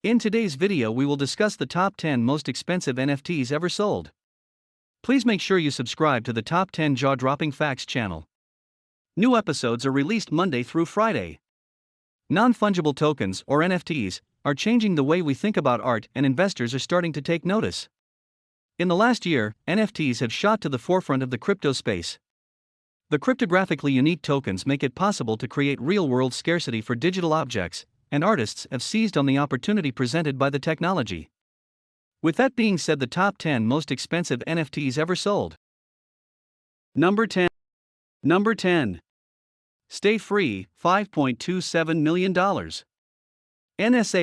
In today's video we will discuss the top 10 most expensive NFTs ever sold. Please make sure you subscribe to the Top 10 Jaw-Dropping Facts channel. New episodes are released Monday through Friday. Non-fungible tokens, or NFTs, are changing the way we think about art, and investors are starting to take notice. In the last year, NFTs have shot to the forefront of the crypto space. The cryptographically unique tokens make it possible to create real-world scarcity for digital objects, and artists have seized on the opportunity presented by the technology. With that being said, the top 10 most expensive NFTs ever sold. Number 10. Stay Free, $5.27 million. NSA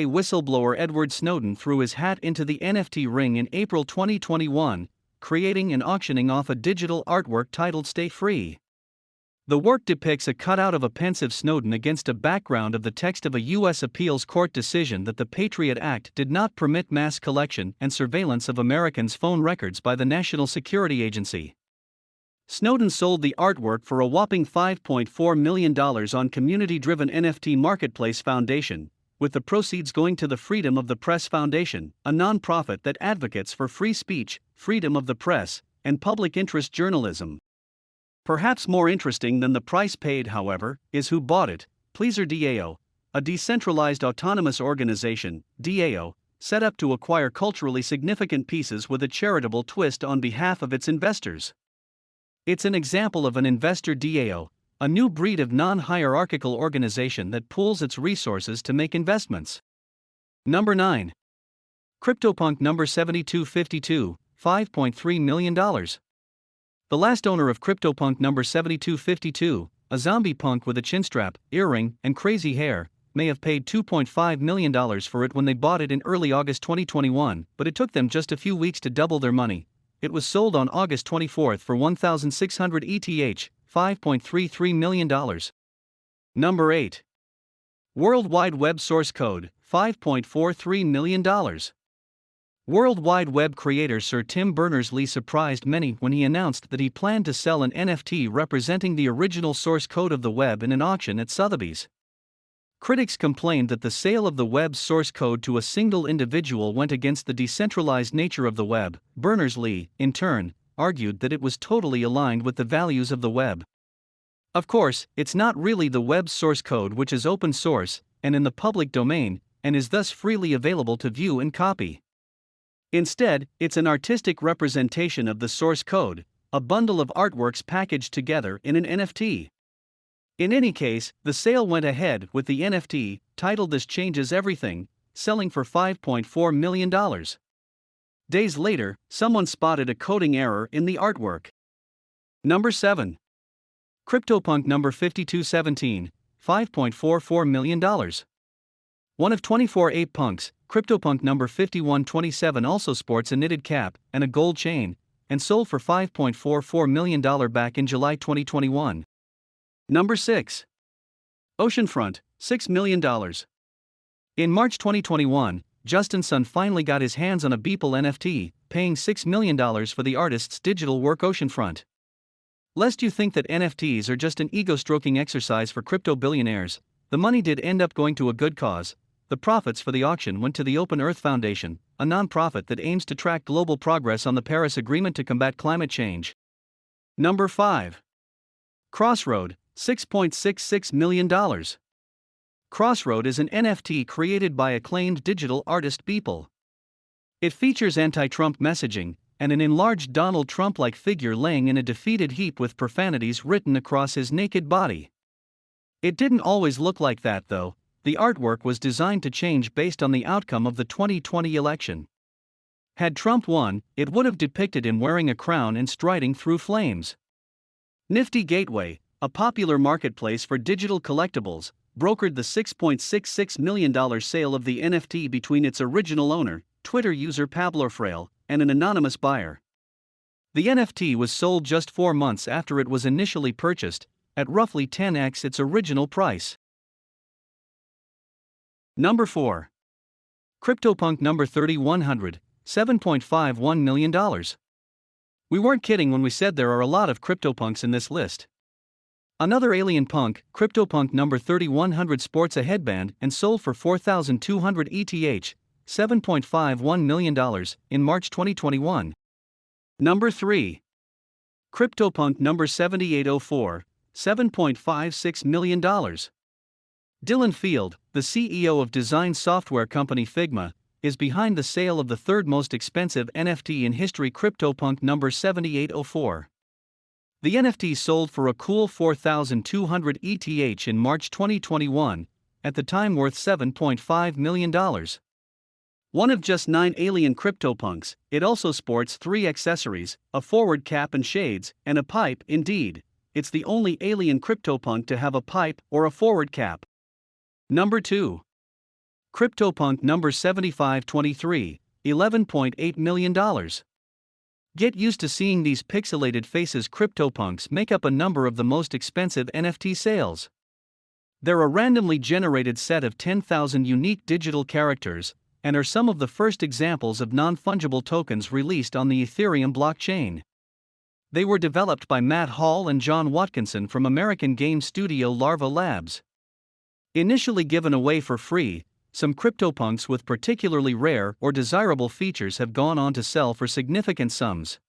whistleblower Edward Snowden threw his hat into the NFT ring in April 2021, creating and auctioning off a digital artwork titled Stay Free. The work depicts a cutout of a pensive Snowden against a background of the text of a U.S. appeals court decision that the Patriot Act did not permit mass collection and surveillance of Americans' phone records by the National Security Agency. Snowden sold the artwork for a whopping $5.4 million on community-driven NFT marketplace Foundation, with the proceeds going to the Freedom of the Press Foundation, a non-profit that advocates for free speech, freedom of the press, and public interest journalism. Perhaps more interesting than the price paid, however, is who bought it. Pleaser DAO, a decentralized autonomous organization, DAO, set up to acquire culturally significant pieces with a charitable twist on behalf of its investors. It's an example of an investor DAO, a new breed of non-hierarchical organization that pools its resources to make investments. Number 9. CryptoPunk number 7252, $5.3 million. The last owner of CryptoPunk number 7252, a zombie punk with a chinstrap, earring, and crazy hair, may have paid $2.5 million for it when they bought it in early August 2021, but it took them just a few weeks to double their money. It was sold on August 24 for 1,600 ETH, $5.33 million. Number 8. World Wide Web source code, $5.43 million. World Wide Web creator Sir Tim Berners-Lee surprised many when he announced that he planned to sell an NFT representing the original source code of the web in an auction at Sotheby's. Critics complained that the sale of the web's source code to a single individual went against the decentralized nature of the web. Berners-Lee, in turn, argued that it was totally aligned with the values of the web. Of course, it's not really the web's source code, which is open source and in the public domain, and is thus freely available to view and copy. Instead, it's an artistic representation of the source code, a bundle of artworks packaged together in an NFT. In any case, the sale went ahead with the NFT, titled This Changes Everything, selling for $5.4 million. Days later, someone spotted a coding error in the artwork. Number 7. CryptoPunk number 5217, $5.44 million. One of 24 ape punks, CryptoPunk number 5127 also sports a knitted cap and a gold chain, and sold for $5.44 million back in July 2021. Number 6. Oceanfront, $6 million. In March 2021, Justin Sun finally got his hands on a Beeple NFT, paying $6 million for the artist's digital work Oceanfront. Lest you think that NFTs are just an ego-stroking exercise for crypto billionaires, the money did end up going to a good cause. The profits for the auction went to the Open Earth Foundation, a non-profit that aims to track global progress on the Paris Agreement to combat climate change. Number 5. Crossroad, $6.66 million. Crossroad is an NFT created by acclaimed digital artist Beeple. It features anti-Trump messaging and an enlarged Donald Trump-like figure laying in a defeated heap with profanities written across his naked body. It didn't always look like that, though. The artwork was designed to change based on the outcome of the 2020 election. Had Trump won, it would have depicted him wearing a crown and striding through flames. Nifty Gateway, a popular marketplace for digital collectibles, brokered the $6.66 million sale of the NFT between its original owner, Twitter user Pablo Fraile, and an anonymous buyer. The NFT was sold just 4 months after it was initially purchased, at roughly 10x its original price. Number 4. CryptoPunk number 3100, $7.51 million. We weren't kidding when we said there are a lot of CryptoPunks in this list. Another alien punk, CryptoPunk number 3100 sports a headband and sold for 4,200 ETH, $7.51 million, in March 2021. Number 3. CryptoPunk number 7804, $7.56 million. Dylan Field, the CEO of design software company FIVB, is behind the sale of the third most expensive NFT in history, CryptoPunk number 7804. The NFT sold for a cool 4,200 ETH in March 2021, at the time worth $7.5 million. One of just 9 alien CryptoPunks, it also sports 3 accessories, a forward cap and shades, and a pipe. Indeed, it's the only alien CryptoPunk to have a pipe or a forward cap. Number 2. CryptoPunk number 7523, $11.8 million. Get used to seeing these pixelated faces. CryptoPunks make up a number of the most expensive NFT sales. They're a randomly generated set of 10,000 unique digital characters, and are some of the first examples of non-fungible tokens released on the Ethereum blockchain. They were developed by Matt Hall and John Watkinson from American game studio Larva Labs. Initially given away for free, some CryptoPunks with particularly rare or desirable features have gone on to sell for significant sums.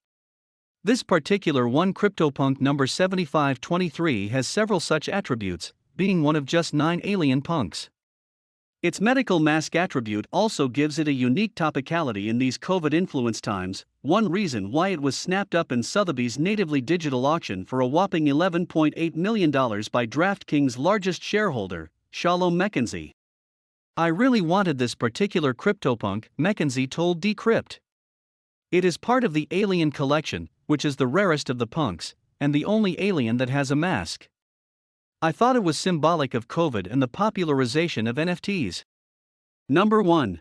This particular one, CryptoPunk number 7523, has several such attributes, being one of just 9 alien punks. Its medical mask attribute also gives it a unique topicality in these COVID-influenced times, one reason why it was snapped up in Sotheby's natively digital auction for a whopping $11.8 million by DraftKings' largest shareholder, Shalom Mackenzie. "I really wanted this particular CryptoPunk," Mackenzie told Decrypt. "It is part of the Alien collection, which is the rarest of the punks, and the only alien that has a mask. I thought it was symbolic of COVID and the popularization of NFTs." Number 1.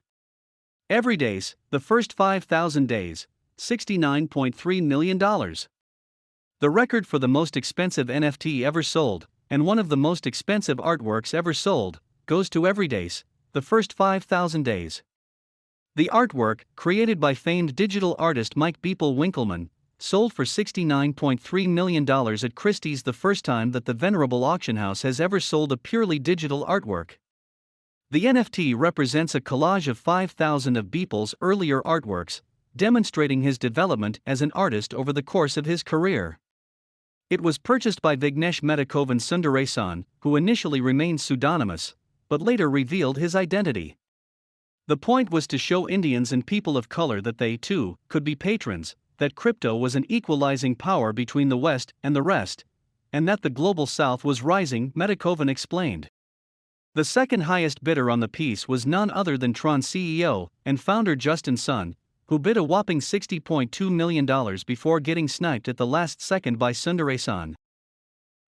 Everydays, the first 5,000 days, $69.3 million. The record for the most expensive NFT ever sold, and one of the most expensive artworks ever sold, goes to Everydays, the first 5,000 days. The artwork, created by famed digital artist Mike Beeple Winkleman, sold for $69.3 million at Christie's, the first time that the venerable auction house has ever sold a purely digital artwork. The NFT represents a collage of 5,000 of Beeple's earlier artworks, demonstrating his development as an artist over the course of his career. It was purchased by Vignesh Metakovan Sundaresan, who initially remained pseudonymous, but later revealed his identity. The point was to show Indians and people of color that they, too, could be patrons, that crypto was an equalizing power between the West and the rest, and that the global South was rising, Metakovan explained. The second highest bidder on the piece was none other than Tron CEO and founder Justin Sun, who bid a whopping $60.2 million before getting sniped at the last second by Sundaresan.